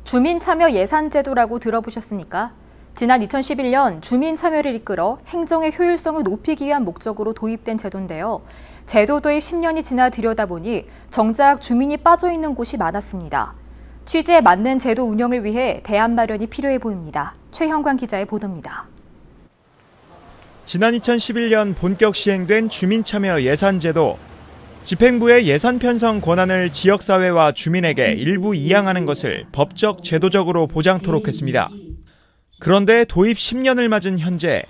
주민참여 예산제도라고 들어보셨습니까? 지난 2011년 주민참여를 이끌어 행정의 효율성을 높이기 위한 목적으로 도입된 제도인데요. 제도 도입 10년이 지나 들여다보니 정작 주민이 빠져있는 곳이 많았습니다. 취지에 맞는 제도 운영을 위해 대안 마련이 필요해 보입니다. 최형관 기자의 보도입니다. 지난 2011년 본격 시행된 주민참여 예산제도. 집행부의 예산 편성 권한을 지역사회와 주민에게 일부 이양하는 것을 법적, 제도적으로 보장토록 했습니다. 그런데 도입 10년을 맞은 현재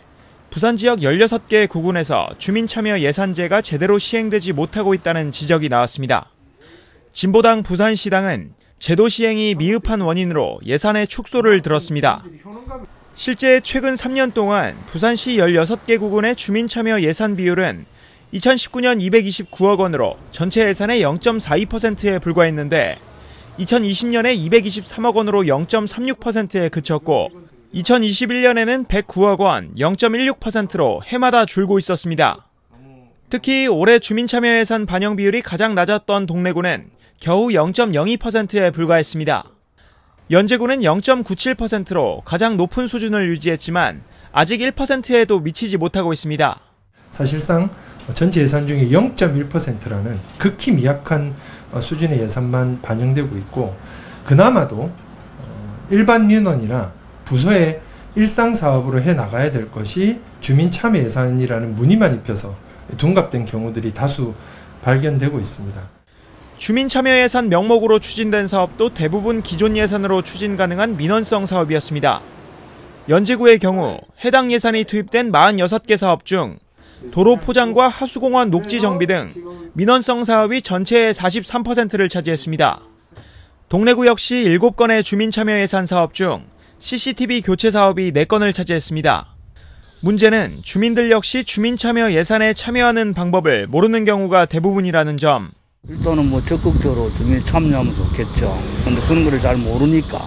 부산 지역 16개 구군에서 주민참여 예산제가 제대로 시행되지 못하고 있다는 지적이 나왔습니다. 진보당 부산시당은 제도 시행이 미흡한 원인으로 예산의 축소를 들었습니다. 실제 최근 3년 동안 부산시 16개 구군의 주민참여 예산 비율은 2019년 229억 원으로 전체 예산의 0.42%에 불과했는데 2020년에 223억 원으로 0.36%에 그쳤고 2021년에는 109억 원, 0.16%로 해마다 줄고 있었습니다. 특히 올해 주민참여 예산 반영 비율이 가장 낮았던 동래구는 겨우 0.02%에 불과했습니다. 연제구는 0.97%로 가장 높은 수준을 유지했지만 아직 1%에도 미치지 못하고 있습니다. 사실상 전체 예산 중에 0.1%라는 극히 미약한 수준의 예산만 반영되고 있고, 그나마도 일반 민원이나 부서의 일상 사업으로 해 나가야 될 것이 주민 참여 예산이라는 무늬만 입혀서 둔갑된 경우들이 다수 발견되고 있습니다. 주민 참여 예산 명목으로 추진된 사업도 대부분 기존 예산으로 추진 가능한 민원성 사업이었습니다. 연제구의 경우 해당 예산이 투입된 46개 사업 중 도로 포장과 하수공원 녹지 정비 등 민원성 사업이 전체의 43%를 차지했습니다. 동래구 역시 7건의 주민참여 예산 사업 중 CCTV 교체 사업이 4건을 차지했습니다. 문제는 주민들 역시 주민참여 예산에 참여하는 방법을 모르는 경우가 대부분이라는 점. 일단은 적극적으로 주민이 참여하면 좋겠죠. 근데 그런 거를 잘 모르니까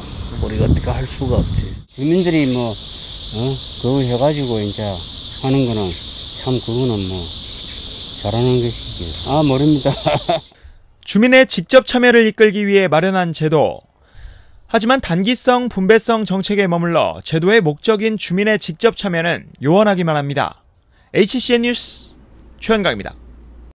우리가 어떻게 할 수가 없지. 주민들이 그거 해가지고 이제 하는 거는 참 그거는 잘하는 것이지. 모릅니다. 주민의 직접 참여를 이끌기 위해 마련한 제도. 하지만 단기성, 분배성 정책에 머물러 제도의 목적인 주민의 직접 참여는 요원하기만 합니다. HCN 뉴스 최현강입니다.